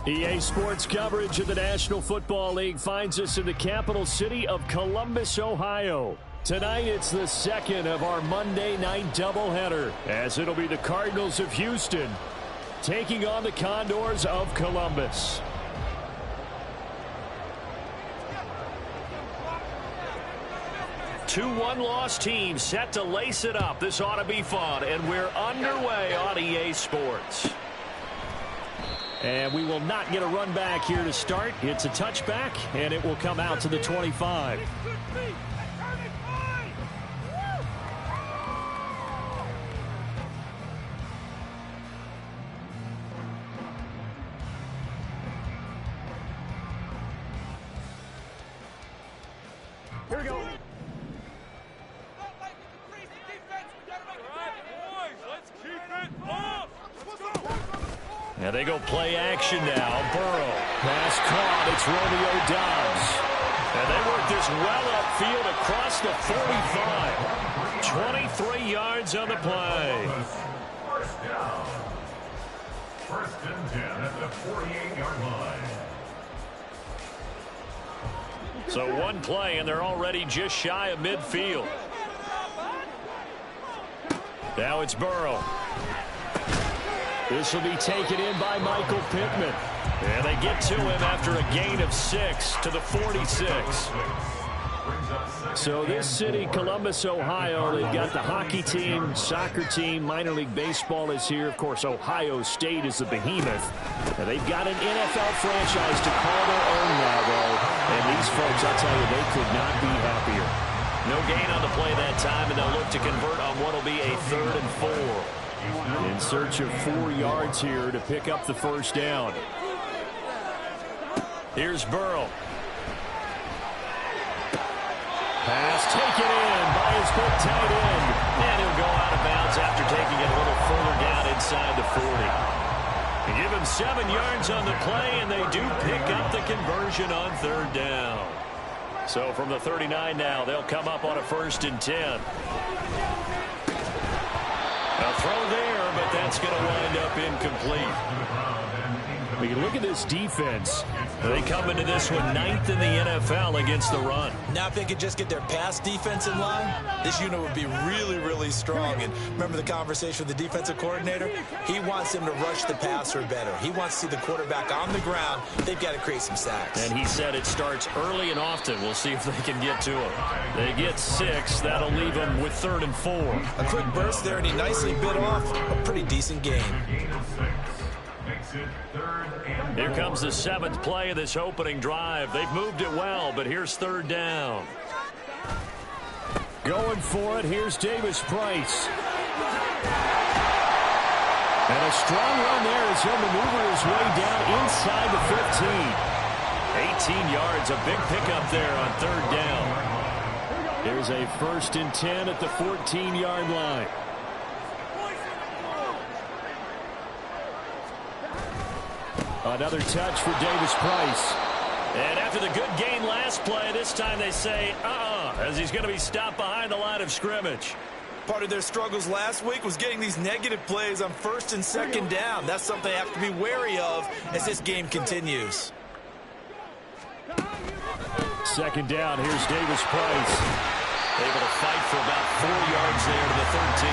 EA Sports coverage of the National Football League finds us in the capital city of Columbus, Ohio. Tonight, it's the second of our Monday night doubleheader, as it'll be the Cardinals of Houston taking on the Condors of Columbus. Two one-loss teams set to lace it up. This ought to be fun, and we're underway on EA Sports. And we will not get a run back here to start. It's a touchback, and it will come out to the 25. Here we go. And they go play action now. Burrow. Pass caught. It's Romeo Doubs. And they work this well upfield across the 45. 23 yards on the play. First down. First and 10 at the 48-yard line. So one play, and they're already just shy of midfield. Now it's Burrow. This will be taken in by Michael Pittman. And they get to him after a gain of 6 to the 46. So this city, Columbus, Ohio, they've got the hockey team, soccer team, minor league baseball is here. Of course, Ohio State is the behemoth. And they've got an NFL franchise to call their own now, though. And these folks, I'll tell you, they could not be happier. No gain on the play that time, and they'll look to convert on what will be a 3rd and 4. In search of 4 yards here to pick up the first down. Here's Burrow. Pass taken in by his big tight end. And he'll go out of bounds after taking it a little further down inside the 40. They give him 7 yards on the play, and they do pick up the conversion on 3rd down. So from the 39 now, they'll come up on a 1st and 10. A throw there, but that's going to wind up incomplete. We can look at this defense. They come into this one 9th in the NFL against the run. Now if they could just get their pass defense in line, this unit would be really, really strong. And remember the conversation with the defensive coordinator? He wants them to rush the passer better. He wants to see the quarterback on the ground. They've got to create some sacks. And he said it starts early and often. We'll see if they can get to him. They get 6. That'll leave them with 3rd and 4. A quick burst there, and he nicely bit off a pretty decent game. Here comes the 7th play of this opening drive. They've moved it well, but here's 3rd down. Going for it, here's Davis Price. And a strong run there as he'll maneuver his way down inside the 15. 18 yards, a big pickup there on 3rd down. Here's a 1st and 10 at the 14-yard line. Another touch for Davis Price. And after the good game last play, this time they say, as he's going to be stopped behind the line of scrimmage. Part of their struggles last week was getting these negative plays on 1st and 2nd down. That's something they have to be wary of as this game continues. 2nd down, here's Davis Price. Able to fight for about 4 yards there to the 13.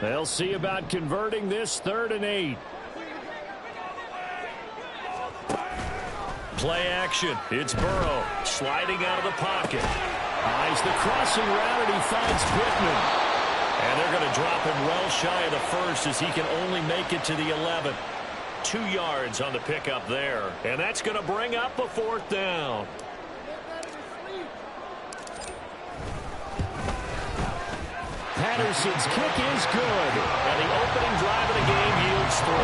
They'll see about converting this 3rd and 8. Play action. It's Burrow sliding out of the pocket. Eyes the crossing route, and he finds Pittman. And they're going to drop him well shy of the 1st as he can only make it to the 11. 2 yards on the pickup there. And that's going to bring up a 4th down. Patterson's kick is good. And the opening drive of the game yields 3.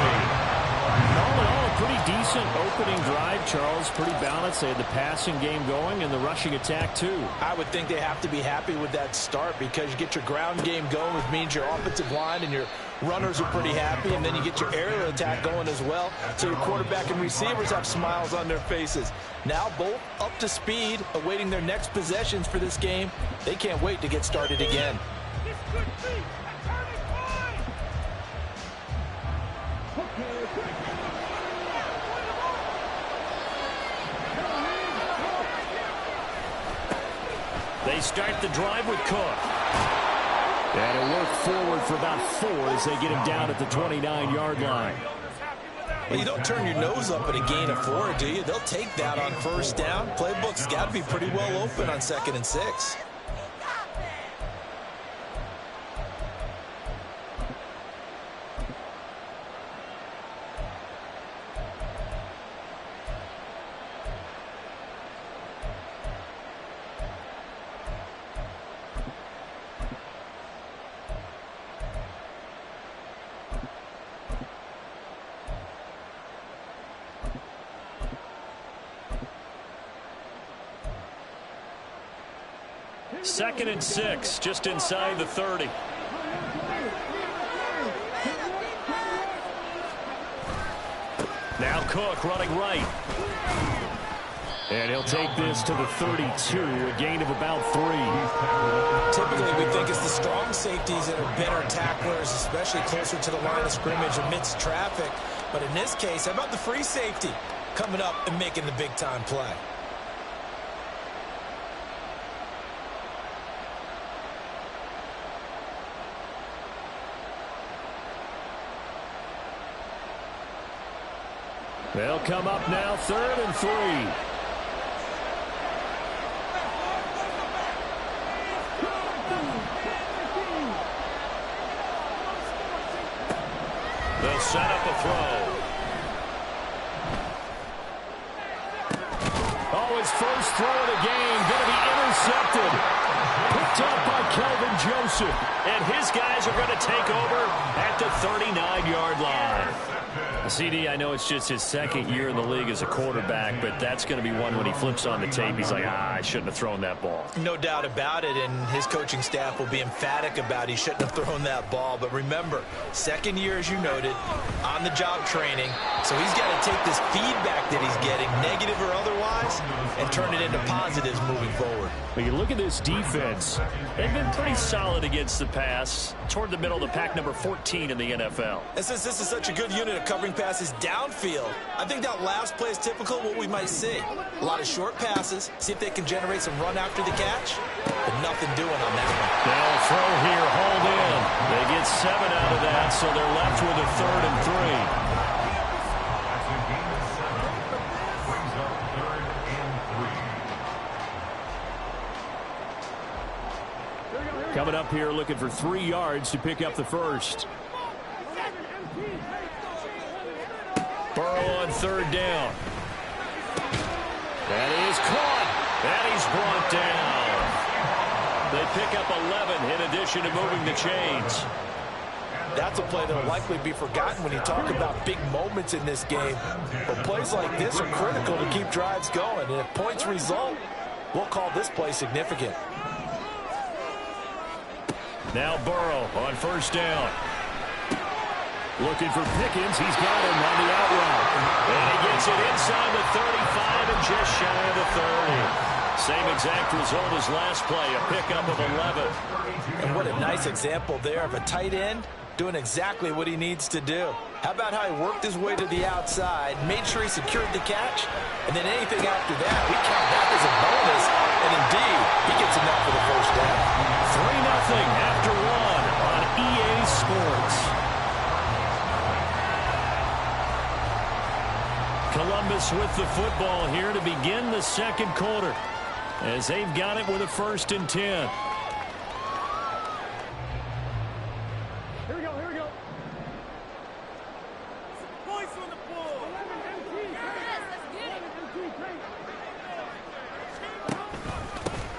All in all, a pretty decent opening drive, Charles. Pretty balanced. They had the passing game going and the rushing attack, too. I would think they have to be happy with that start because you get your ground game going, which means your offensive line and your runners are pretty happy, and then you get your aerial attack going as well, so your quarterback and receivers have smiles on their faces. Now both up to speed, awaiting their next possessions for this game. They can't wait to get started again. They start the drive with Cook. And it'll work forward for about 4 as they get him down at the 29-yard line. Well, you don't turn your nose up at a gain of 4, do you? They'll take that on first down. Playbook's got to be pretty well open on 2nd and 6. Second and 6, just inside the 30. Now Cook running right. And he'll take this to the 32, a gain of about 3. Typically, we think it's the strong safeties that are better tacklers, especially closer to the line of scrimmage amidst traffic. But in this case, how about the free safety coming up and making the big-time play? They'll come up now, 3rd and 3. They'll set up a throw. Oh, his first throw of the game going to be intercepted. Picked up by Kelvin Joseph. And his guys are going to take over at the 39-yard line. CD, I know it's just his 2nd year in the league as a quarterback, but that's going to be one when he flips on the tape. He's like, I shouldn't have thrown that ball. No doubt about it, and his coaching staff will be emphatic about he shouldn't have thrown that ball. But remember, 2nd year, as you noted, on-the-job training, so he's got to take this feedback that he's getting, negative or otherwise, and turn it into positives moving forward. When you look at this defense, they've been pretty solid against the pass, toward the middle of the pack, number 14 in the NFL. And since this is such a good unit of covering passes downfield, I think that last play is typical of what we might see. A lot of short passes, see if they can generate some run after the catch, but nothing doing on that one. They'll throw here, hold in. They get 7 out of that, so they're left with a 3rd and 3. Coming up here looking for 3 yards to pick up the first. Burrow on 3rd down. That is caught. And he's brought down. They pick up 11 in addition to moving the chains. That's a play that will likely be forgotten when you talk about big moments in this game. But plays like this are critical to keep drives going. And if points result, we'll call this play significant. Now Burrow on 1st down. Looking for Pickens. He's got him on the out route. And he gets it inside the 35 and just shy of the 30. Same exact result as last play, a pickup of 11. And what a nice example there of a tight end doing exactly what he needs to do. How about how he worked his way to the outside, made sure he secured the catch, and then anything after that, we count that as a bonus. And indeed, he gets enough for the first down. 3-0 after 1 on EA Sports. Columbus with the football here to begin the 2nd quarter, as they've got it with a 1st and 10. Here we go. Points on the board.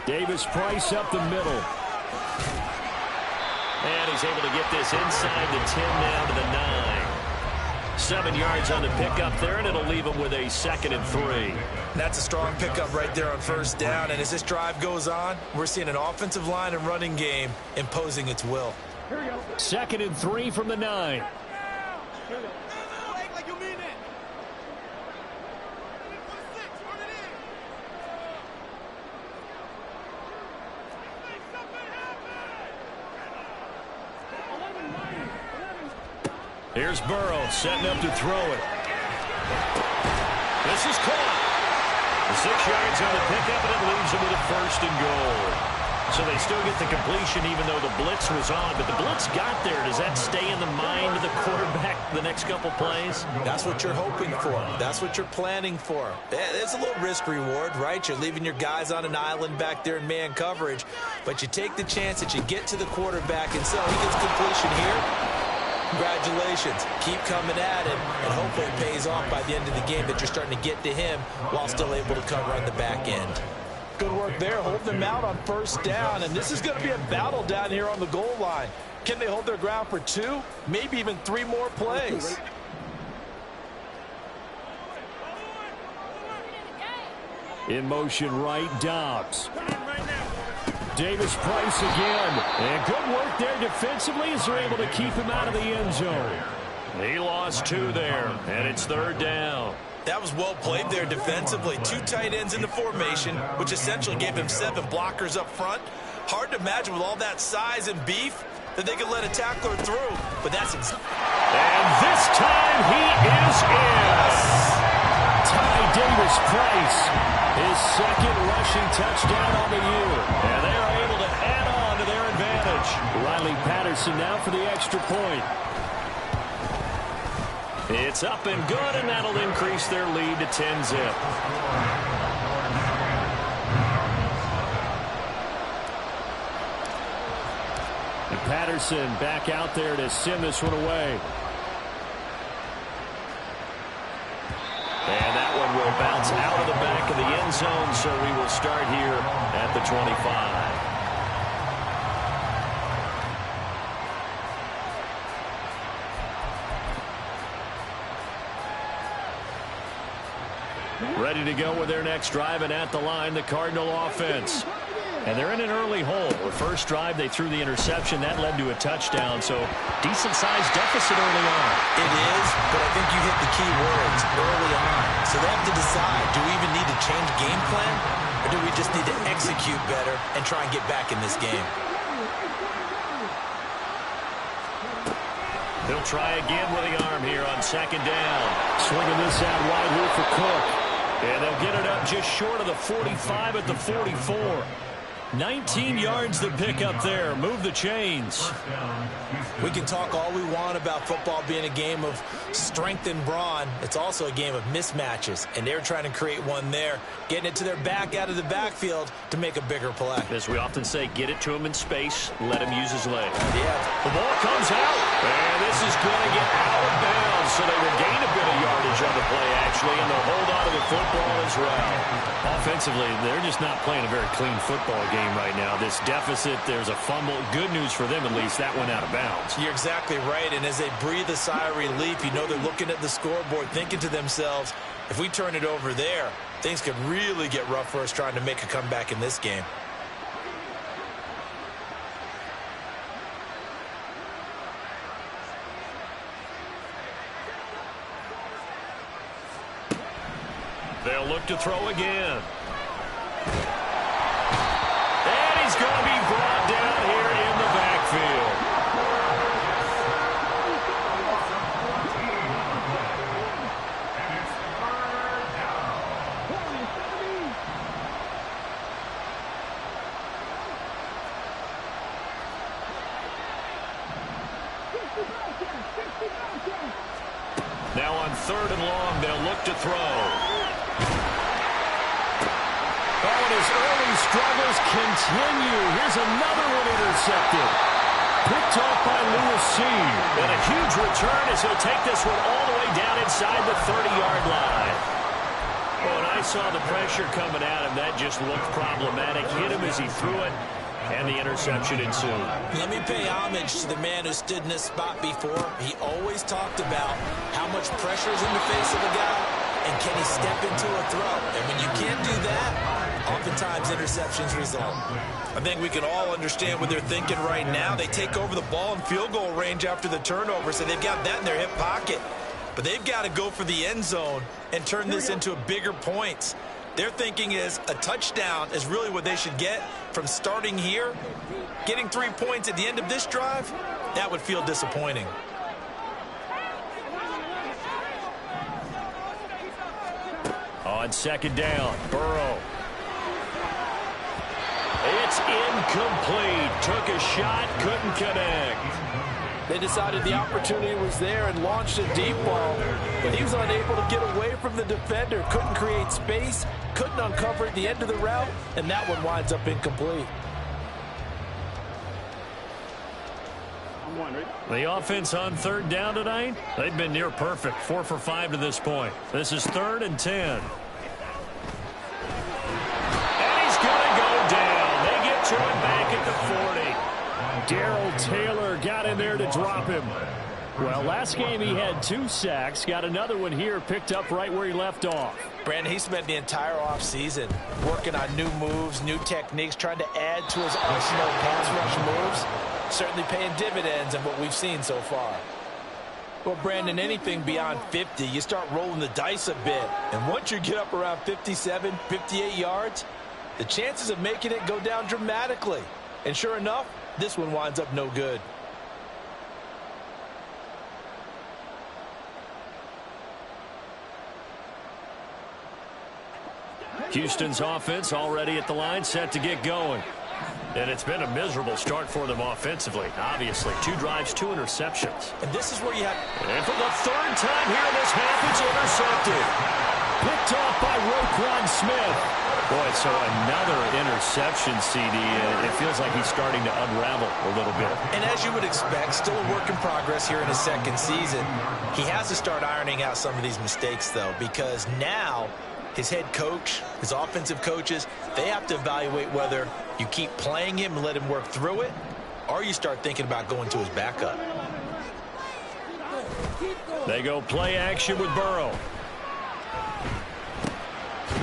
Davis Price up the middle. And he's able to get this inside the 10 down to the 9. 7 yards on the pickup there, and it'll leave them with a 2nd and 3. That's a strong pickup right there on first down. And as this drive goes on, we're seeing an offensive line and running game imposing its will. 2nd and 3 from the 9. Here's Burrow setting up to throw it. This is caught. 6 yards on the pickup, and it leaves them with a 1st and goal. So they still get the completion even though the blitz was on. But the blitz got there. Does that stay in the mind of the quarterback the next couple plays? That's what you're hoping for. That's what you're planning for. It's a little risk reward, right? You're leaving your guys on an island back there in man coverage. But you take the chance that you get to the quarterback, and so he gets completion here. Congratulations. Keep coming at him, and hopefully it pays off by the end of the game that you're starting to get to him while still able to cover on the back end. Good work there, holding them out on first down, and this is going to be a battle down here on the goal line. Can they hold their ground for 2, maybe even 3 more plays? In motion right, Dobbs. Davis Price again. And good work there defensively as they're able to keep him out of the end zone. He lost 2 there, and it's 3rd down. That was well played there defensively. 2 tight ends in the formation, which essentially gave him 7 blockers up front. Hard to imagine with all that size and beef that they could let a tackler through. But that's and this time he is in. Ty Davis Price, his 2nd rushing touchdown on the year. And they are able to add on to their advantage. Riley Patterson now for the extra point. It's up and good, and that'll increase their lead to 10-zip. And Patterson back out there to send this one away. And that one will bounce out of the back of the end zone, so we will start here at the 25. Ready to go with their next drive, and at the line, the Cardinal offense. And they're in an early hole. The first drive, they threw the interception. That led to a touchdown, so decent-sized deficit early on. It is, but I think you hit the key words early on. So they have to decide, do we even need to change game plan, or do we just need to execute better and try and get back in this game? They'll try again with the arm here on 2nd down. Swinging this out wide here for Cook. And they'll get it up just short of the 45 at the 44. 19 yards to pick up there. Move the chains. We can talk all we want about football being a game of strength and brawn. It's also a game of mismatches, and they're trying to create one there, getting it to their back out of the backfield to make a bigger play. As we often say, get it to him in space, let him use his legs. Yeah. The ball comes out, and this is going to get out of bounds, so they will gain a bit of yardage on the play, actually, and they'll hold on to the football as well. Offensively, they're just not playing a very clean football game right now. This deficit, there's a fumble. Good news for them, at least. That went out of bounds. You're exactly right, and as they breathe a sigh of relief, you know they're looking at the scoreboard, thinking to themselves, if we turn it over there, things could really get rough for us trying to make a comeback in this game. They'll look to throw again. And he's going to be brought down here in the backfield. Now on 3rd and long, they'll look to throw. And his early struggles continue. Here's another one intercepted. Picked off by Lewis C. And a huge return as he'll take this one all the way down inside the 30-yard line. When I saw the pressure coming at him, that just looked problematic. Hit him as he threw it. And the interception ensued. Let me pay homage to the man who stood in this spot before. He always talked about how much pressure is in the face of a guy, and can he step into a throw? And when you can't do that, oftentimes interceptions result. I think we can all understand what they're thinking right now. They take over the ball in field goal range after the turnover, so they've got that in their hip pocket. But they've got to go for the end zone and turn this into a bigger points. Their thinking is a touchdown is really what they should get from starting here. Getting 3 points at the end of this drive, that would feel disappointing. On second down, Burrow. It's incomplete. Took a shot, couldn't connect. They decided the opportunity was there and launched a deep ball, but he was unable to get away from the defender, couldn't create space, couldn't uncover at the end of the route, and that one winds up incomplete. The offense on third down tonight, they've been near perfect. 4 for 5 to this point. This is 3rd and 10. And he's going to go down. They get to him back at the 40. Darrell Taylor got in there to drop him. Well, last game he had 2 sacks. Got another one here, picked up right where he left off. Brandon, he spent the entire offseason working on new moves, new techniques, trying to add to his arsenal of pass rush moves. Certainly paying dividends in what we've seen so far. Well, Brandon, anything beyond 50, you start rolling the dice a bit. And once you get up around 57, 58 yards, the chances of making it go down dramatically. And sure enough, this one winds up no good. Houston's offense already at the line, set to get going. And it's been a miserable start for them offensively. Obviously, 2 drives, 2 interceptions. And this is where you have... And for the 3rd time here in this half, it's intercepted. Picked off by Roquan Smith. Boy, so another interception, CD. It feels like he's starting to unravel a little bit. And as you would expect, still a work in progress here in his 2nd season. He has to start ironing out some of these mistakes, though, because now his head coach, his offensive coaches, they have to evaluate whether you keep playing him and let him work through it, or you start thinking about going to his backup. They go play action with Burrow.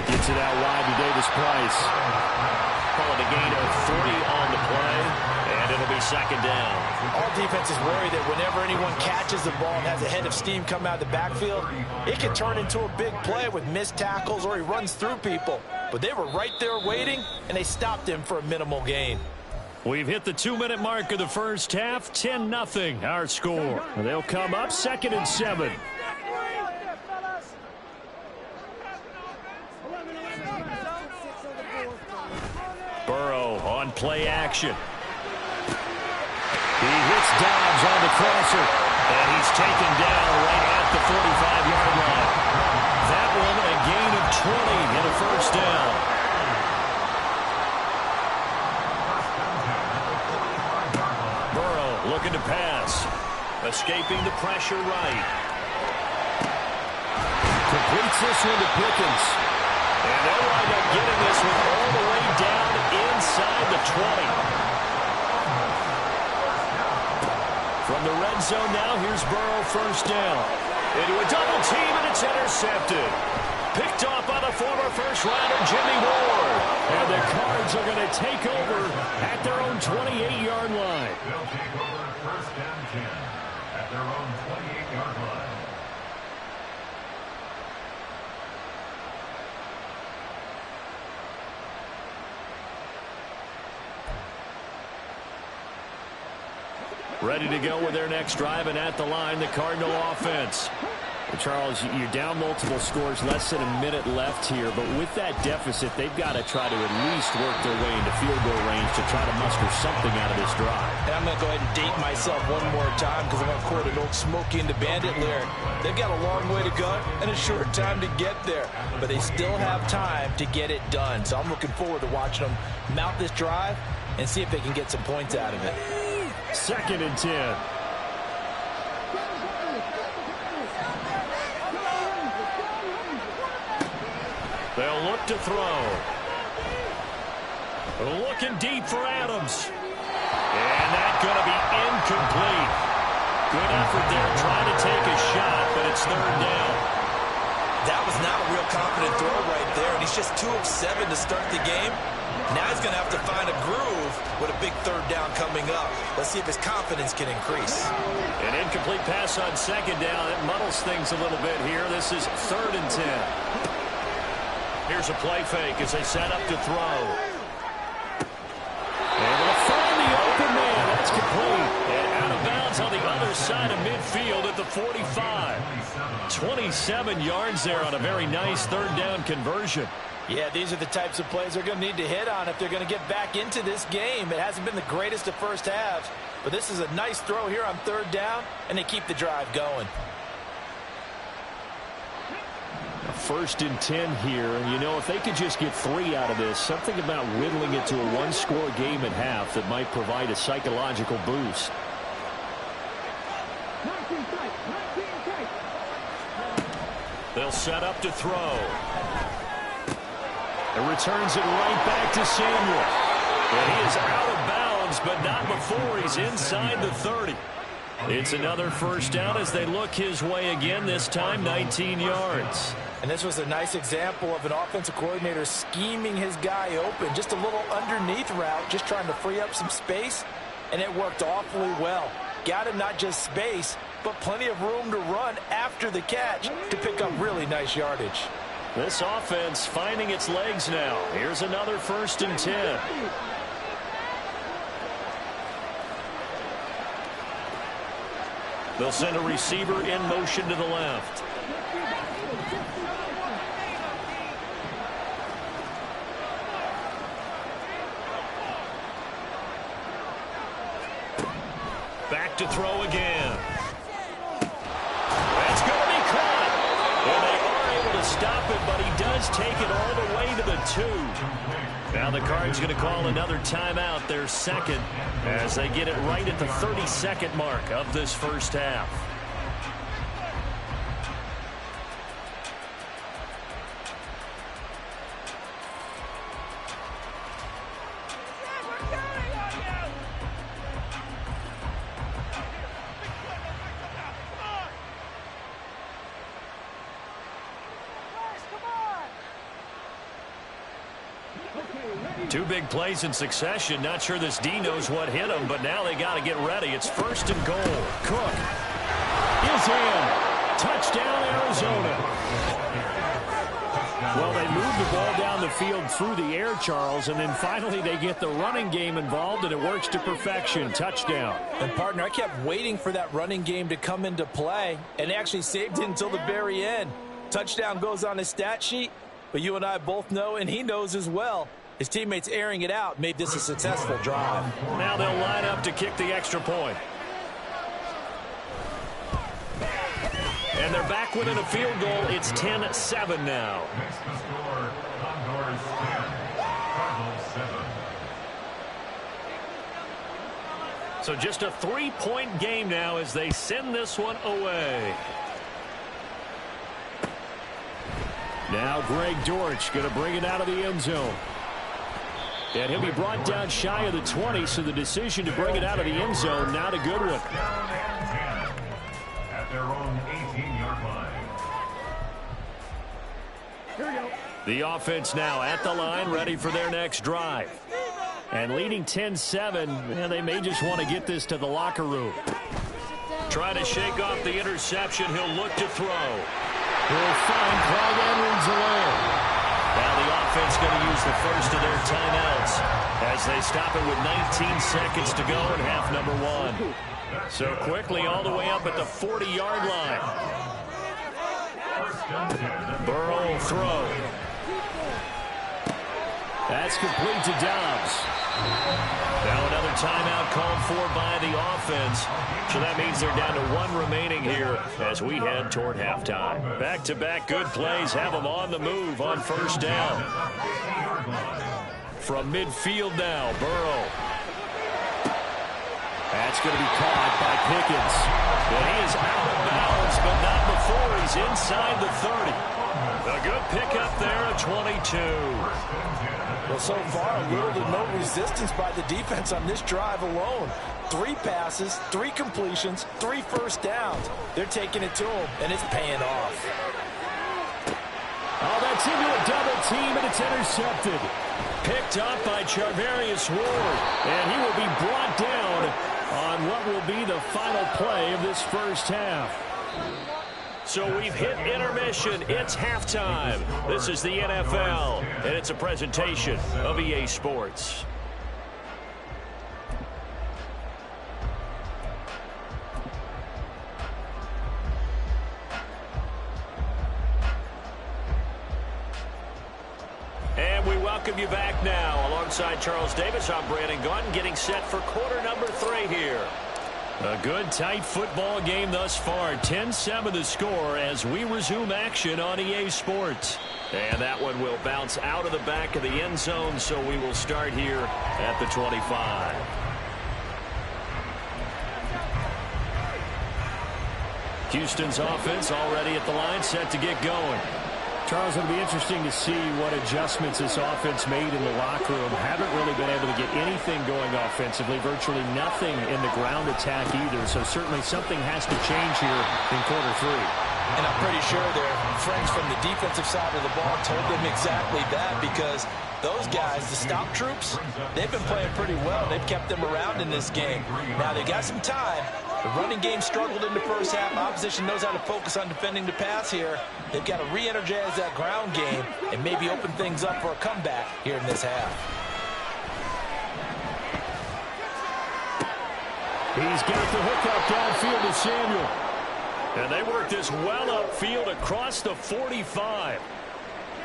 Gets it out wide to Davis Price. Call it a gain of 3 on the play, and it'll be 2nd down. All defenses worry that whenever anyone catches the ball and has a head of steam come out of the backfield, it can turn into a big play with missed tackles or he runs through people. But they were right there waiting, and they stopped him for a minimal gain. We've hit the 2-minute mark of the first half. 10-0 our score. They'll come up 2nd and 7. Burrow on play action. He hits Dobbs on the crosser, and he's taken down right at the 45-yard line. That one a gain of 20 and a 1st down. Burrow looking to pass. Escaping the pressure right. Completes this one to Pickens. And they'll wind up getting this one all the way down inside the 20. From the red zone now, here's Burrow, 1st down. Into a double team, and it's intercepted. Picked off by the former first-rounder Jimmy Ward. And the Cards are going to take over at their own 28-yard line. They'll take over 1st and 10 at their own 28-yard line. Ready to go with their next drive, and at the line, the Cardinal offense. And Charles, you're down multiple scores, less than a minute left here, but with that deficit, they've got to try to at least work their way into field goal range to try to muster something out of this drive. And I'm going to go ahead and date myself one more time because I'm going to quote an old Smokey and the Bandit lyric. They've got a long way to go and a short time to get there, but they still have time to get it done. So I'm looking forward to watching them mount this drive and see if they can get some points out of it. 2nd and 10. They'll look to throw. Looking deep for Adams. And that's going to be incomplete. Good effort there trying to take a shot, but it's third down. That was not a real confident throw right there, and he's just 2 of 7 to start the game. Now he's going to have to find a groove with a big third down coming up. Let's see if his confidence can increase. An incomplete pass on second down. It muddles things a little bit here. This is 3rd and 10. Here's a play fake as they set up to throw. Able to find the open man. That's complete. And out of bounds on the other side of midfield at the 45. 27 yards there on a very nice third down conversion. Yeah, these are the types of plays they're going to need to hit on if they're going to get back into this game. It hasn't been the greatest of first halves, but this is a nice throw here on third down, and they keep the drive going. 1st and 10 here, and you know, if they could just get 3 out of this, something about whittling it to a 1-score game at half that might provide a psychological boost. They'll set up to throw. It returns it right back to Samuel. And he is out of bounds, but not before he's inside the 30. It's another first down as they look his way again, this time 19 yards. And this was a nice example of an offensive coordinator scheming his guy open. Just a little underneath route, just trying to free up some space, and it worked awfully well. Got him not just space, but plenty of room to run after the catch to pick up really nice yardage. This offense finding its legs now. Here's another 1st and 10. They'll send a receiver in motion to the left. Back to throw again. That's going to be caught. And they are able to stop it, but he does take it all the way to the 2. Now the Cards going to call another timeout, their second, as they get it right at the 32nd mark of this first half. Two big plays in succession. Not sure this D knows what hit him, but now they got to get ready. It's 1st and goal. Cook is in. Touchdown, Arizona. Well, they moved the ball down the field through the air, Charles, and then finally they get the running game involved, and it works to perfection. Touchdown. And, partner, I kept waiting for that running game to come into play, and actually saved it until the very end. Touchdown goes on his stat sheet, but you and I both know, and he knows as well, his teammates airing it out made this a successful drive. Now they'll line up to kick the extra point. And they're back within a field goal. It's 10-7 now. Makes the score Condors 10, Cardinals 7. So just a 3-point game now as they send this one away. Now Greg Dortch going to bring it out of the end zone. And he'll be brought down shy of the 20, so the decision to bring it out of the end zone, not a good one. Down and 10 at their own 18-yard line. The offense now at the line, ready for their next drive. And leading 10-7, and they may just want to get this to the locker room. Trying to shake off the interception. He'll look to throw. He'll find Clyde Edwards-Helaire. Now the offense going to use the first of their timeouts as they stop it with 19 seconds to go in half number 1. So quickly all the way up at the 40-yard line. Burrow throw. That's complete to Dobbs. Now another timeout called for by the offense. So that means they're down to 1 remaining here as we head toward halftime. Back-to-back good plays have them on the move on first down. From midfield now, Burrow. That's going to be caught by Pickens. And he is out of bounds, but not before he's inside the 30. A good pickup there at 22. Well, so far, little to no resistance by the defense on this drive alone. 3 passes, 3 completions, 3 first downs. They're taking it to him, and it's paying off. Oh, that's into a double team, and it's intercepted. Picked up by Charvarius Ward, and he will be brought down on what will be the final play of this first half. So we've hit intermission. It's halftime. This is the NFL, and it's a presentation of EA Sports. And we welcome you back now. Alongside Charles Davis, I'm Brandon Gaudin, getting set for quarter number 3 here. A good, tight football game thus far. 10-7 the score as we resume action on EA Sports. And that one will bounce out of the back of the end zone, so we will start here at the 25. Houston's offense already at the line, set to get going. Charles, it'll be interesting to see what adjustments this offense made in the locker room. Haven't really been able to get anything going offensively, virtually nothing in the ground attack either. So certainly something has to change here in quarter 3. And I'm pretty sure their friends from the defensive side of the ball told them exactly that, because those guys, the stop troops, they've been playing pretty well. They've kept them around in this game. Now they got some time. The running game struggled in the first half. Opposition knows how to focus on defending the pass here. They've got to re-energize that ground game and maybe open things up for a comeback here in this half. He's got the hook up downfield to Samuel. And they work this well upfield across the 45.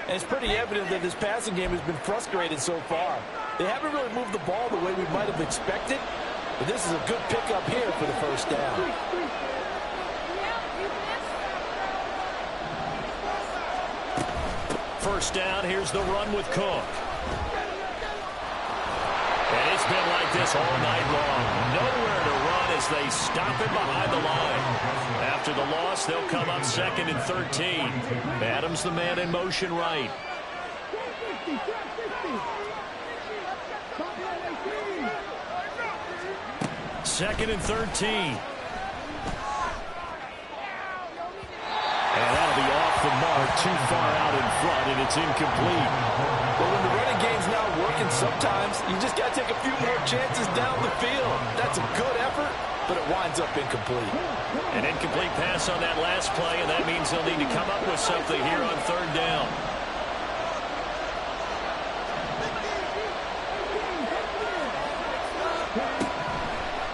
And it's pretty evident that this passing game has been frustrated so far. They haven't really moved the ball the way we might have expected. But this is a good pickup here for the first down. First down, here's the run with Cook. And it's been like this all night long. Nowhere to run as they stop it behind the line. After the loss, they'll come up 2nd and 13. Adams the man in motion right. Second and 13. And that'll be off the mark, too far out in front, and it's incomplete. But when the running game's not working, sometimes you just got to take a few more chances down the field. That's a good effort, but it winds up incomplete. An incomplete pass on that last play, and that means they'll need to come up with something here on 3rd down.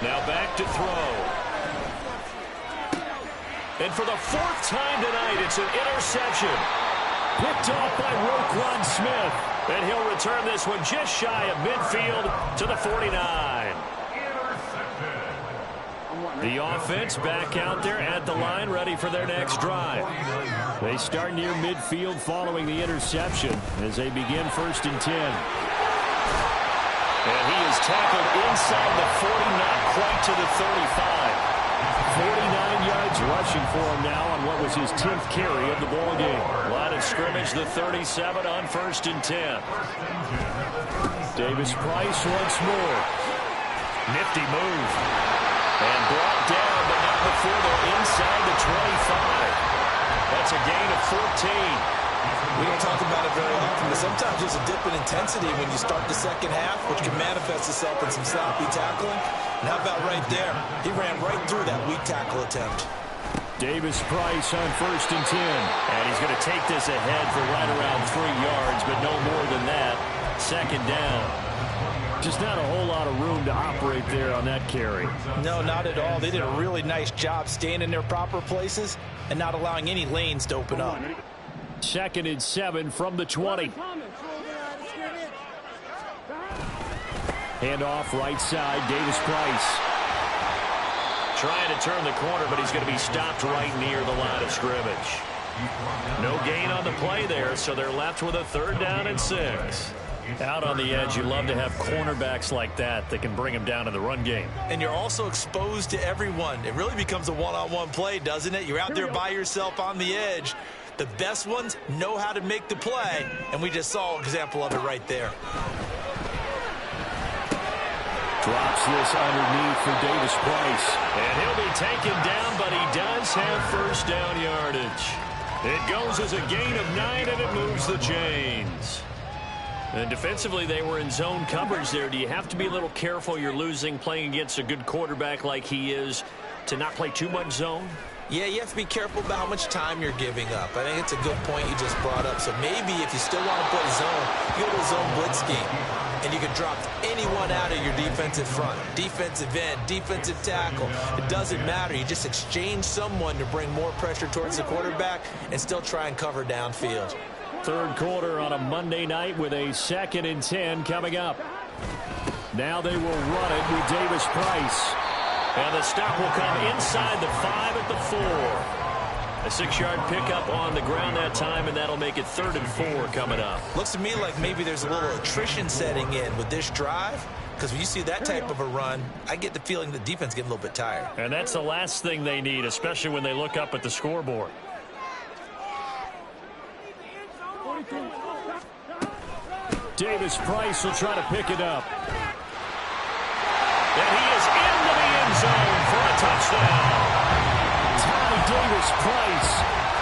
Now back to throw. And for the 4th time tonight, it's an interception. Picked off by Roquan Smith. And he'll return this one just shy of midfield to the 49. The offense back out there at the line, ready for their next drive. They start near midfield following the interception as they begin 1st and 10. And he is tackled inside the 40, not quite to the 35. 49 yards rushing for him now on what was his 10th carry of the ball game. Line of scrimmage, the 37 on 1st and 10. Davis Price once more. Nifty move. And brought down, but not before they're inside the 25. That's a gain of 14. We don't talk about it very often, but sometimes there's a dip in intensity when you start the second half, which can manifest itself in some sloppy tackling. And how about right there? He ran right through that weak tackle attempt. Davis Price on 1st and 10. And he's going to take this ahead for right around 3 yards, but no more than that. 2nd down. Just not a whole lot of room to operate there on that carry. No, not at all. They did a really nice job staying in their proper places and not allowing any lanes to open up. 2nd and 7 from the 20. Hand off right side, Davis Price. Trying to turn the corner, but he's going to be stopped right near the line of scrimmage. No gain on the play there, so they're left with a 3rd down and 6. Out on the edge, you love to have cornerbacks like that can bring them down in the run game. And you're also exposed to everyone. It really becomes a one-on-one play, doesn't it? You're out there by yourself on the edge. The best ones know how to make the play, and we just saw an example of it right there. Drops this underneath for Davis Price. And he'll be taken down, but he does have first down yardage. It goes as a gain of 9, and it moves the chains. And defensively, they were in zone coverage there. Do you have to be a little careful? You're losing playing against a good quarterback like he is to not play too much zone? Yeah, you have to be careful about how much time you're giving up. I think it's a good point you just brought up. So maybe if you still want to play zone, you go to a zone blitz scheme. And you can drop anyone out of your defensive front. Defensive end, defensive tackle. It doesn't matter. You just exchange someone to bring more pressure towards the quarterback and still try and cover downfield. Third quarter on a Monday night with a 2nd and 10 coming up. Now they will run it with Davis Price. And the stop will come inside the 5 at the 4. A 6-yard pickup on the ground that time, and that'll make it 3rd and 4 coming up. Looks to me like maybe there's a little attrition setting in with this drive, because when you see that type of a run, I get the feeling the defense getting a little bit tired. And that's the last thing they need, especially when they look up at the scoreboard. Davis Price will try to pick it up. And he is into the end zone for a touchdown. Davis Price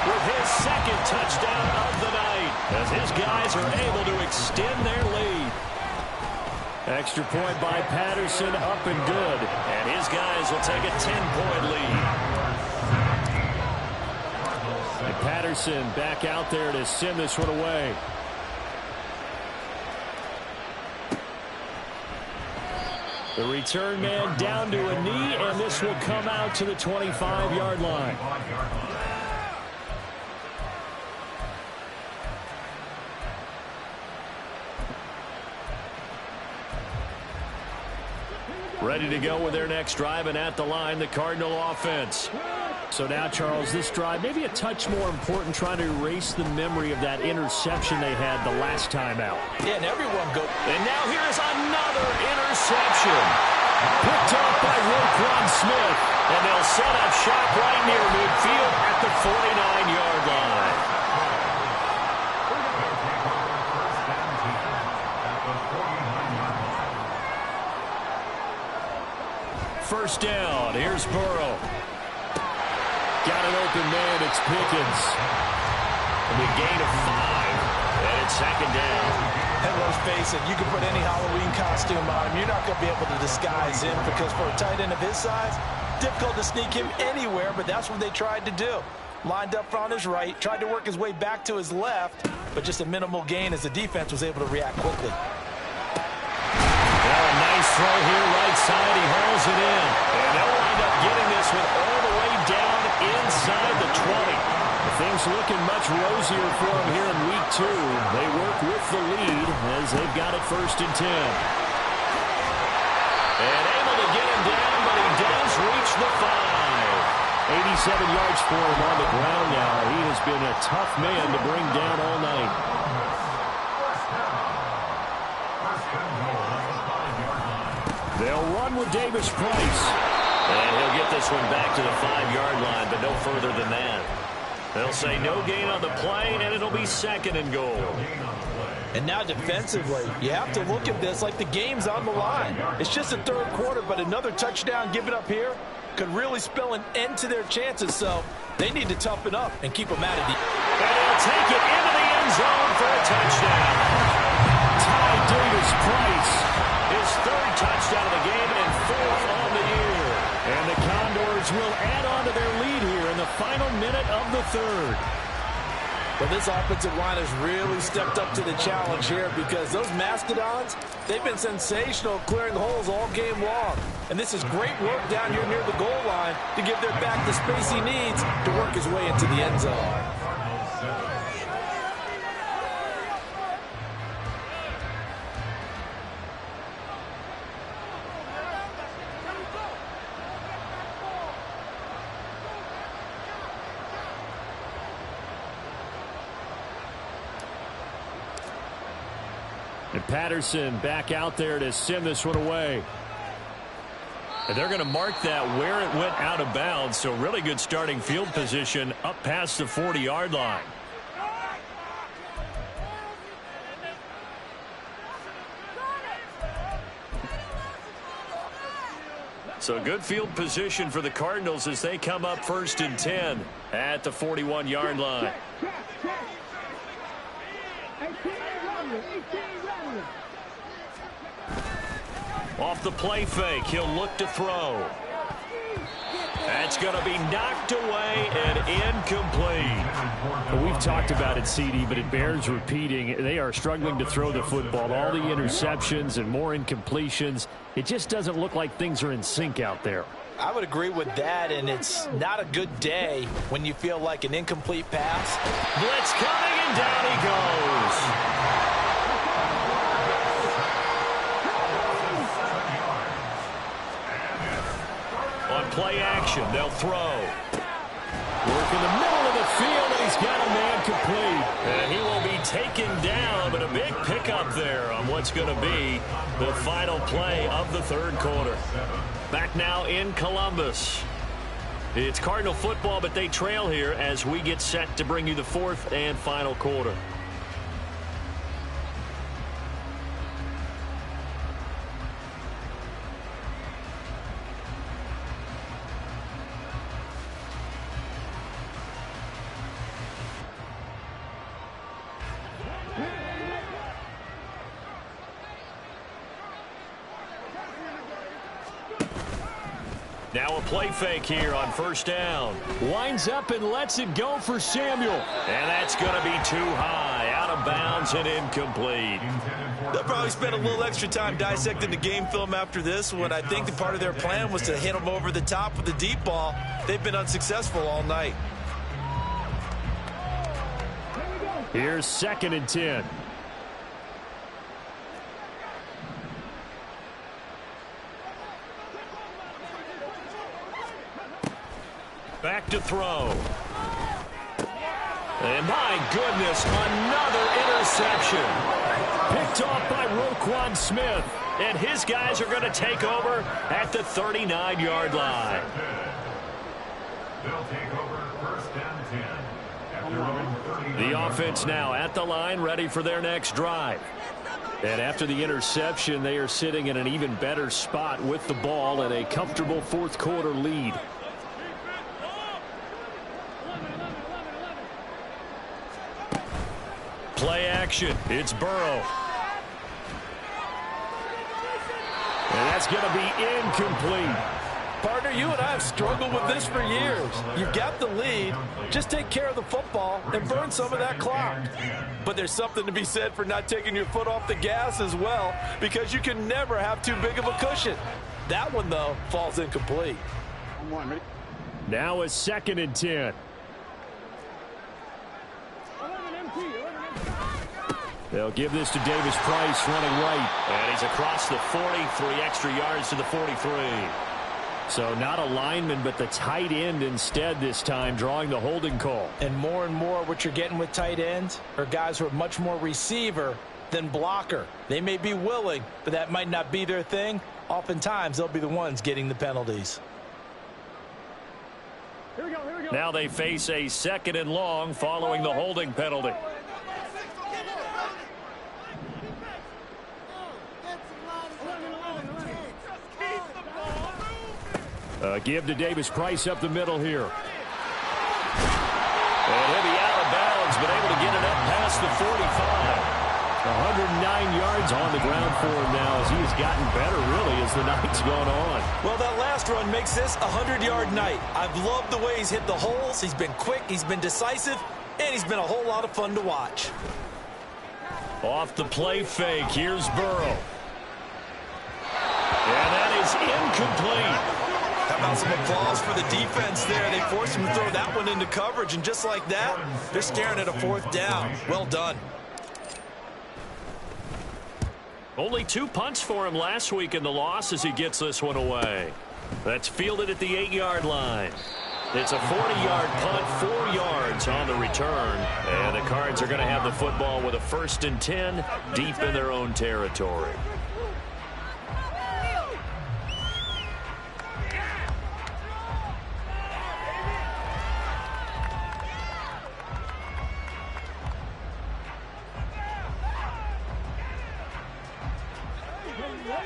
with his 2nd touchdown of the night as his guys are able to extend their lead. Extra point by Patterson, up and good. And his guys will take a 10-point lead. And Patterson back out there to send this one away. The return man down to a knee, and this will come out to the 25-yard line. Ready to go with their next drive, and at the line, the Cardinal offense. So now, Charles, this drive maybe a touch more important, trying to erase the memory of that interception they had the last time out. Yeah, and everyone go. And now here's another interception. Picked up by Roquan Smith. And they'll set up shop right near midfield at the 49-yard line. First down. Here's Burrow. Got an open man. It's Pickens. And a gain of 5. And it's 2nd down. And let's face it, you can put any Halloween costume on him. You're not going to be able to disguise him because for a tight end of his size, difficult to sneak him anywhere, but that's what they tried to do. Lined up on his right, tried to work his way back to his left, but just a minimal gain as the defense was able to react quickly. Well, a nice throw here right side. He hauls it in. And they'll wind up getting this one all the way down inside the 20. Things looking much rosier for them here in week 2. They work with the lead as they've got it 1st and 10. And able to get him down, but he does reach the 5. 87 yards for him on the ground now. He has been a tough man to bring down all night. They'll run with Davis Price. And he'll get this one back to the 5-yard line, but no further than that. They'll say no gain on the play, and it'll be 2nd and goal. And now defensively, you have to look at this like the game's on the line. It's just the 3rd quarter, but another touchdown given up here could really spell an end to their chances. So they need to toughen up and keep them out of the... And they'll take it into the end zone for a touchdown. Davis Price, his 3rd touchdown of the game and 4th on the year. And the Condors will add on to their lead here in the final minute of the 3rd. But this offensive line has really stepped up to the challenge here because those Mastodons, they've been sensational clearing holes all game long. And this is great work down here near the goal line to give their back the space he needs to work his way into the end zone. And Patterson back out there to send this one away. And they're going to mark that where it went out of bounds. So really good starting field position up past the 40-yard line. So good field position for the Cardinals as they come up 1st and 10 at the 41-yard line. Off the play fake, he'll look to throw. That's going to be knocked away and incomplete. Well, we've talked about it, CD, but it bears repeating. They are struggling to throw the football. All the interceptions and more incompletions. It just doesn't look like things are in sync out there. I would agree with that, and it's not a good day when you feel like an incomplete pass. Blitz coming, and down he goes. On play action, they'll throw. Work in the middle of the field, and he's got a man complete. And he will be taken down, but a big pickup there on what's going to be the final play of the 3rd quarter. Back now in Columbus. It's Cardinal football, but they trail here as we get set to bring you the 4th and final quarter. Now a play fake here on 1st down. Winds up and lets it go for Samuel. And that's going to be too high. Out of bounds and incomplete. They'll probably spend a little extra time dissecting the game film after this one. I think the part of their plan was to hit them over the top with the deep ball. They've been unsuccessful all night. Here's 2nd and 10. Back to throw. And my goodness, another interception. Picked off by Roquan Smith. And his guys are going to take over at the 39-yard line. They'll take over 1st and 10 at their own 39. The offense now at the line, ready for their next drive. And after the interception, they are sitting in an even better spot with the ball and a comfortable 4th quarter lead. Play action. It's Burrow. And that's going to be incomplete. Partner, you and I have struggled with this for years. You've got the lead. Just take care of the football and burn some of that clock. But there's something to be said for not taking your foot off the gas as well, because you can never have too big of a cushion. That one, though, falls incomplete. Now a 2nd and 10. They'll give this to Davis Price running right. And he's across the 40, 3 extra yards to the 43. So not a lineman, but the tight end instead this time, drawing the holding call. And more what you're getting with tight ends are guys who are much more receiver than blocker. They may be willing, but that might not be their thing. Oftentimes, they'll be the ones getting the penalties. Here we go. Now they face a 2nd and long following the holding penalty. Give to Davis Price up the middle here. And he'll be out of bounds, but able to get it up past the 45. 109 yards on the ground for him now as he has gotten better, really, as the night's gone on. Well, that last run makes this a 100-yard night. I've loved the way he's hit the holes. He's been quick, he's been decisive, and he's been a whole lot of fun to watch. Off the play fake, here's Burrow. And that is incomplete. How about some applause for the defense there? They forced him to throw that one into coverage, and just like that, they're staring at a 4th down. Well done. Only 2 punts for him last week in the loss as he gets this one away. That's fielded at the 8-yard line. It's a 40-yard punt, 4 yards on the return. And the Cards are going to have the football with a 1st and 10 deep in their own territory.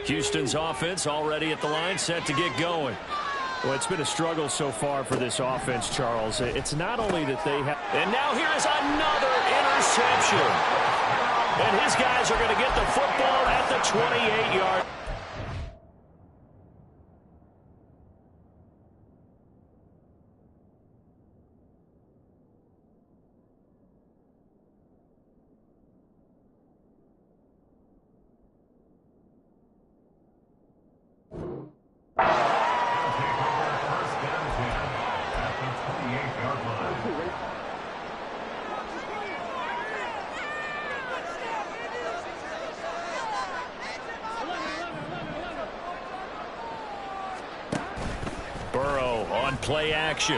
Houston's offense already at the line, set to get going. Well, it's been a struggle so far for this offense, Charles. It's not only that they have... And now here is another interception. And his guys are going to get the football at the 28-yard. Play action.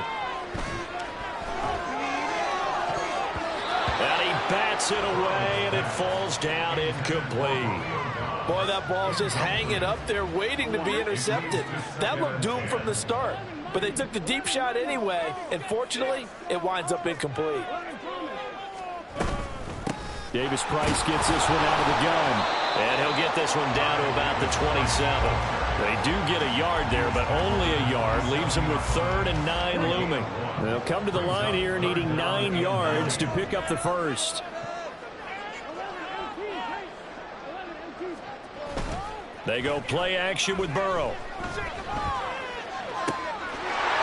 And he bats it away, and it falls down incomplete. Boy, that ball's just hanging up there waiting to be intercepted. That looked doomed from the start, but they took the deep shot anyway, and fortunately, it winds up incomplete. Davis Price gets this one out of the gun, and he'll get this one down to about the 27. They do get a yard there, but only a yard. Leaves them with 3rd and 9 looming. They'll come to the line here needing 9 yards to pick up the first. They go play action with Burrow.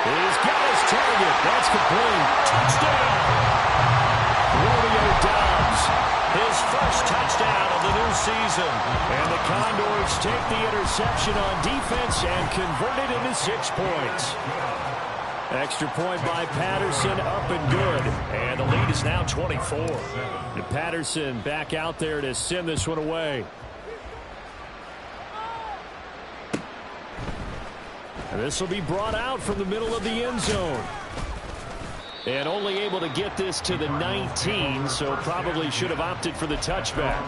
He's got his target. That's complete. Touchdown. Romeo Doubs. His first touchdown of the new season. And the Condors take the interception on defense and convert it into 6 points. Extra point by Patterson, up and good. And the lead is now 24. And Patterson back out there to send this one away. And this will be brought out from the middle of the end zone. And only able to get this to the 19, so probably should have opted for the touchback.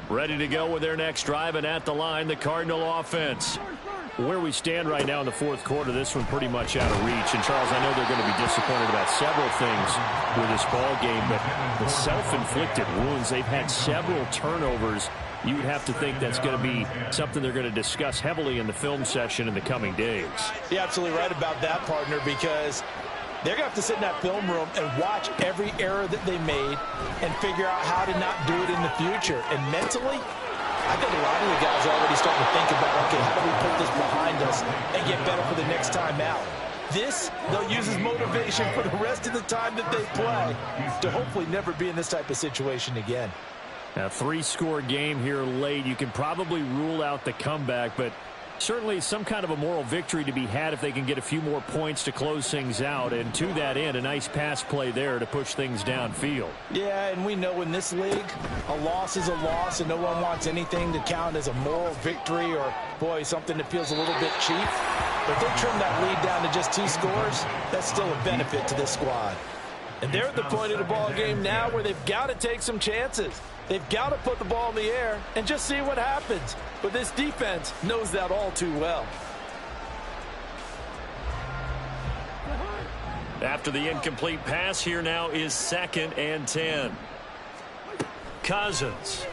Ready to go with their next drive, and at the line, the Cardinal offense. Where we stand right now in the 4th quarter, this one pretty much out of reach. And, Charles, I know they're going to be disappointed about several things with this ball game, but the self-inflicted wounds, they've had several turnovers. You would have to think that's going to be something they're going to discuss heavily in the film session in the coming days. You're absolutely right about that, partner, because they're going to have to sit in that film room and watch every error that they made and figure out how to not do it in the future. And mentally, I think a lot of the guys are already starting to think about, okay, how do we put this behind us and get better for the next time out? This, they'll use as motivation for the rest of the time that they play to hopefully never be in this type of situation again. A 3-score game here late. You can probably rule out the comeback, but certainly some kind of a moral victory to be had if they can get a few more points to close things out. And to that end, a nice pass play there to push things downfield. Yeah, and we know in this league, a loss is a loss, and no one wants anything to count as a moral victory or, boy, something that feels a little bit cheap. But if they trim that lead down to just 2 scores, that's still a benefit to this squad. And they're at the point of the ball game now where they've got to take some chances. They've got to put the ball in the air and just see what happens. But this defense knows that all too well. After the incomplete pass, here now is 2nd and 10. Cousins.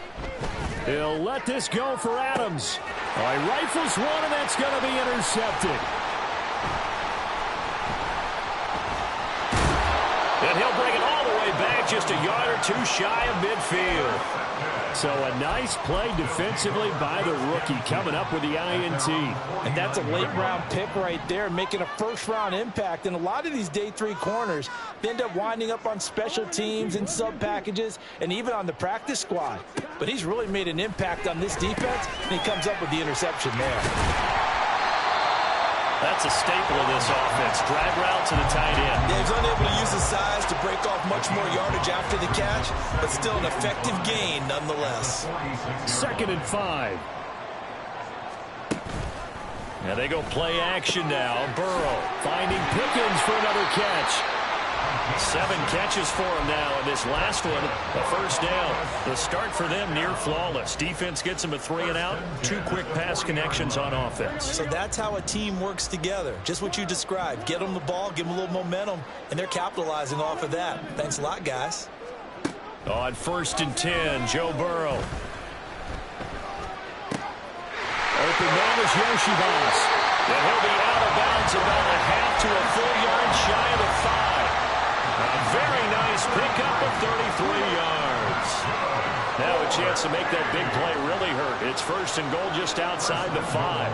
He'll let this go for Adams. He rifles one, and that's going to be intercepted. And he'll bring it all the way back, just a yard or 2 shy of midfield. So a nice play defensively by the rookie, coming up with the INT. And that's a late-round pick right there, making a first-round impact. And a lot of these day 3 corners, they end up winding up on special teams and sub-packages and even on the practice squad. But he's really made an impact on this defense, and he comes up with the interception there. That's a staple of this offense. Drag route to the tight end. Yeah, he's unable to use his size to break off much more yardage after the catch, but still an effective gain nonetheless. 2nd and 5. Now they go play action now. Burrow finding Pickens for another catch. 7 catches for him now, and this last one, a first down. The start for them near flawless. Defense gets him a 3-and-out, 2 quick pass connections on offense. So that's how a team works together. Just what you described. Get them the ball, give them a little momentum, and they're capitalizing off of that. Thanks a lot, guys. On 1st and 10, Joe Burrow. Open man is Yoshibas. And he'll be out of bounds about a half to a full yard shy of the 5. A very nice pickup of 33 yards. Now a chance to make that big play really hurt. It's 1st and goal just outside the 5.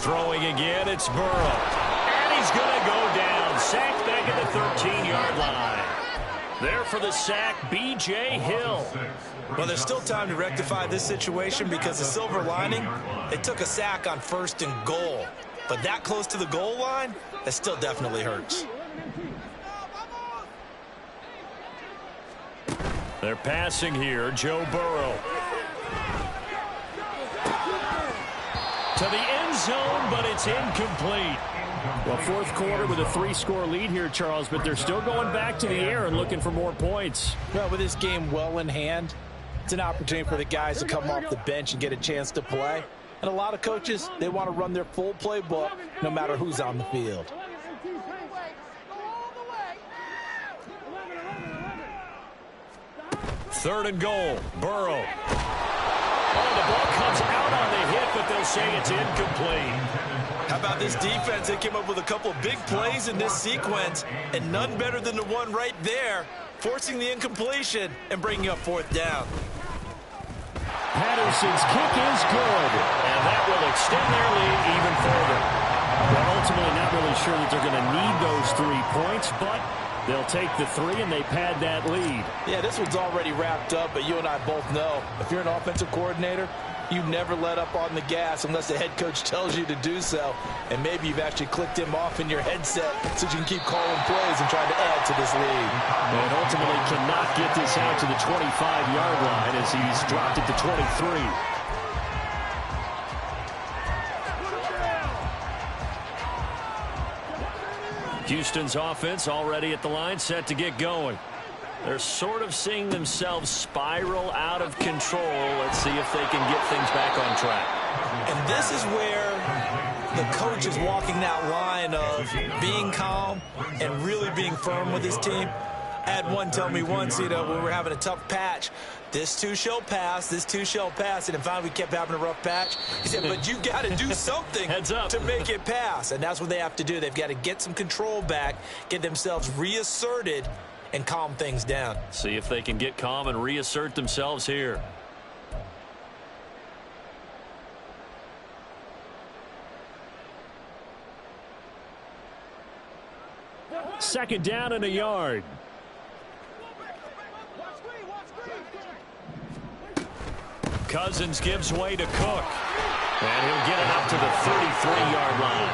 Throwing again, it's Burrow. And he's going to go down. Sacked back at the 13-yard line. There for the sack, B.J. Hill. Well, there's still time to rectify this situation because the silver lining, they took a sack on 1st and goal. But that close to the goal line, that still definitely hurts. They're passing here, Joe Burrow. To the end zone, but it's incomplete. Well, 4th quarter with a 3-score lead here, Charles, but they're still going back to the air and looking for more points. Well, with this game well in hand, it's an opportunity for the guys to come off the bench and get a chance to play. And a lot of coaches, they want to run their full playbook no matter who's on the field. 3rd and goal, Burrow. Oh, the ball comes out on the hit, but they'll say it's incomplete. How about this defense? They came up with a couple of big plays in this sequence, and none better than the one right there, forcing the incompletion and bringing up 4th down. Patterson's kick is good, and that will extend their lead even further. Well, ultimately, not really sure that they're going to need those 3 points, but they'll take the 3, and they pad that lead. Yeah, this one's already wrapped up, but you and I both know if you're an offensive coordinator, you never let up on the gas unless the head coach tells you to do so. And maybe you've actually clicked him off in your headset so you can keep calling plays and trying to add to this lead. And ultimately cannot get this out to the 25-yard line as he's dropped it to 23. Houston's offense already at the line, set to get going. They're sort of seeing themselves spiral out of control. Let's see if they can get things back on track. And this is where the coach is walking that line of being calm and really being firm with his team. I had one tell me once, when we were having a tough patch, this too shall pass, this too shall pass. And finally we kept having a rough patch. He said, but you got to do something Heads up. to make it pass. And that's what they have to do. They've got to get some control back, get themselves reasserted, and calm things down. See if they can get calm and reassert themselves here. Second down and a yard. Cousins gives way to Cook. And he'll get it up to the 33-yard line.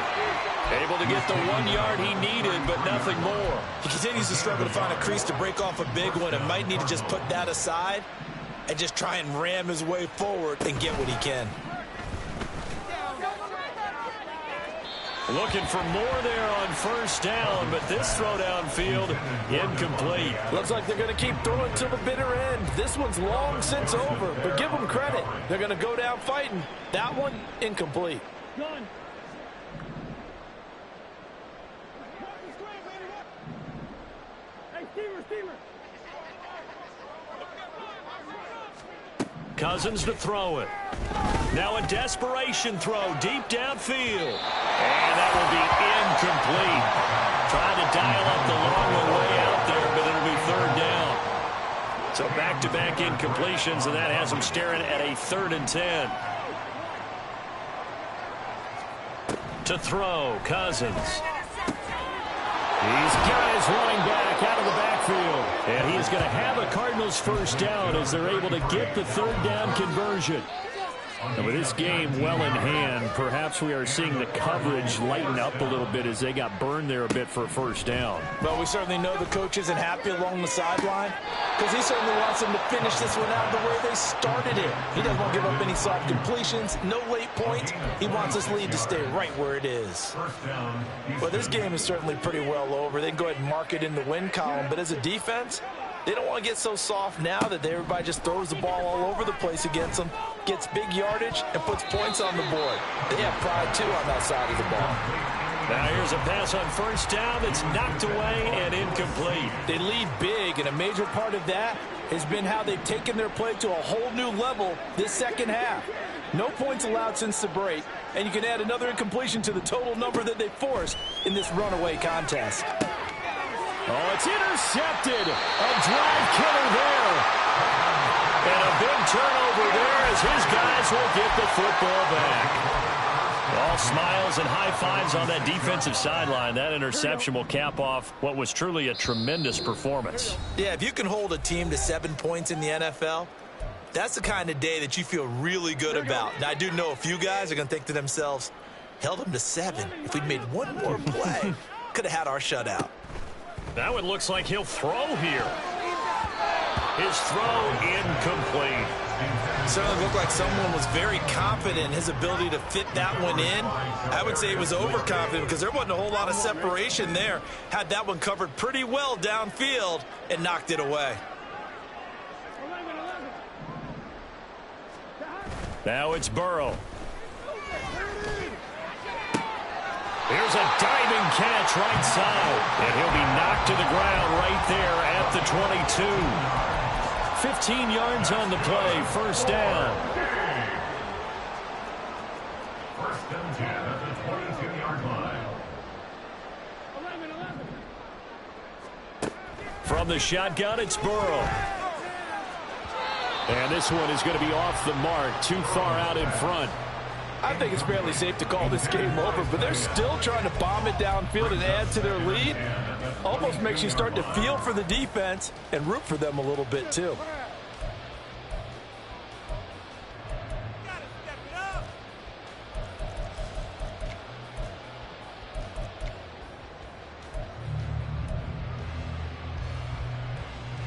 Able to get the 1 yard he needed, but nothing more. He continues to struggle to find a crease to break off a big one and might need to just put that aside and just try and ram his way forward and get what he can. Looking for more there on 1st down, but this throw downfield incomplete. Looks like they're going to keep throwing till the bitter end. This one's long since over, but give them credit. They're going to go down fighting. That one, incomplete. Done. Hey, steamer. Cousins to throw it. Now a desperation throw deep downfield. And that will be incomplete. Trying to dial up the long one way out there, but it'll be 3rd down. So back-to-back incompletions, and that has them staring at a 3rd and 10. To throw, Cousins. He's got his running back out of the backfield. And he is going to have a Cardinals 1st down as they're able to get the 3rd down conversion. And with this game well in hand, perhaps we are seeing the coverage lighten up a little bit as they got burned there a bit for a first down. Well, we certainly know the coach isn't happy along the sideline because he certainly wants them to finish this one out the way they started it. He doesn't want to give up any soft completions, no late points. He wants this lead to stay right where it is. Well, this game is certainly pretty well over. They can go ahead and mark it in the win column, but as a defense, they don't want to get so soft now that everybody just throws the ball all over the place against them, gets big yardage, and puts points on the board. They have pride, too, on that side of the ball. Now here's a pass on first down that's knocked away and incomplete. They lead big, and a major part of that has been how they've taken their play to a whole new level this second half. No points allowed since the break, and you can add another incompletion to the total number that they forced in this runaway contest. Oh, it's intercepted. A drive killer there. And a big turnover there as his guys will get the football back. All smiles and high fives on that defensive sideline. That interception will cap off what was truly a tremendous performance. Yeah, if you can hold a team to 7 points in the NFL, that's the kind of day that you feel really good about. And I do know a few guys are going to think to themselves, held them to 7. If we'd made one more play, could have had our shutout. Now it looks like he'll throw here. His throw incomplete. Certainly looked like someone was very confident in his ability to fit that one in. I would say he was overconfident because there wasn't a whole lot of separation there. Had that one covered pretty well downfield and knocked it away. Now it's Burrow. Here's a diving catch right side. And he'll be knocked to the ground right there at the 22. 15 yards on the play. First down. First and 10 at the 22-yard line. From the shotgun, it's Burrow. And this one is going to be off the mark. Too far out in front. I think it's fairly safe to call this game over, but they're still trying to bomb it downfield and add to their lead. Almost makes you start to feel for the defense and root for them a little bit, too.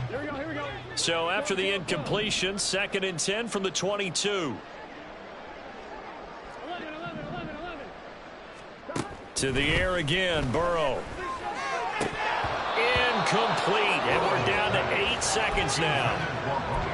Here we go. So after the incompletion, 2nd and 10 from the 22. To the air again, Burrow. Incomplete, and we're down to 8 seconds now.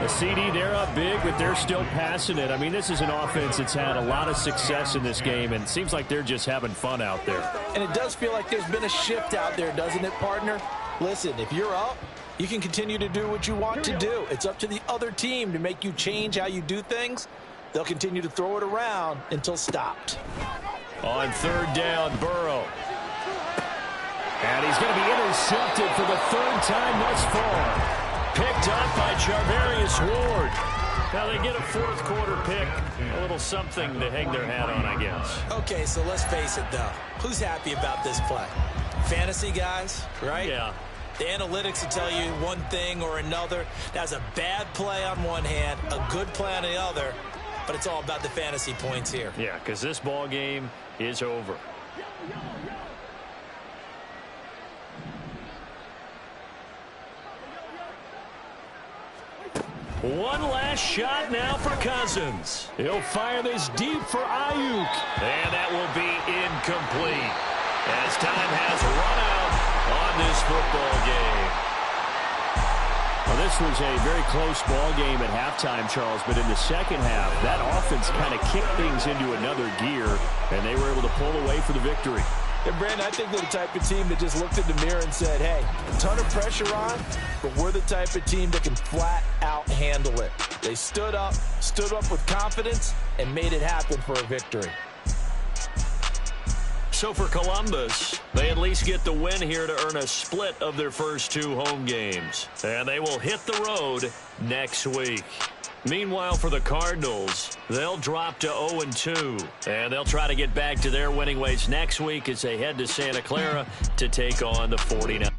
The CD, they're up big, but they're still passing it. I mean, this is an offense that's had a lot of success in this game, and it seems like they're just having fun out there. And it does feel like there's been a shift out there, doesn't it, partner? Listen, if you're up, you can continue to do what you want to do. It's up to the other team to make you change how you do things. They'll continue to throw it around until stopped. On 3rd down, Burrow. And he's going to be intercepted for the 3rd time thus far. Picked up by Charvarius Ward. Now they get a 4th quarter pick. A little something to hang their hat on, I guess. Okay, so let's face it, though. Who's happy about this play? Fantasy guys, right? Yeah. The analytics will tell you one thing or another. That's a bad play on one hand, a good play on the other. But it's all about the fantasy points here. Yeah, because this ball game is over. One last shot now for Cousins. He'll fire this deep for Ayuk. And that will be incomplete as time has run out on this football game. Well, this was a very close ball game at halftime, Charles, but in the second half, that offense kind of kicked things into another gear, and they were able to pull away for the victory. And, Brandon, I think they're the type of team that just looked in the mirror and said, hey, a ton of pressure on, but we're the type of team that can flat out handle it. They stood up with confidence, and made it happen for a victory. So for Columbus, they at least get the win here to earn a split of their first 2 home games. And they will hit the road next week. Meanwhile, for the Cardinals, they'll drop to 0-2. And they'll try to get back to their winning ways next week as they head to Santa Clara to take on the 49ers.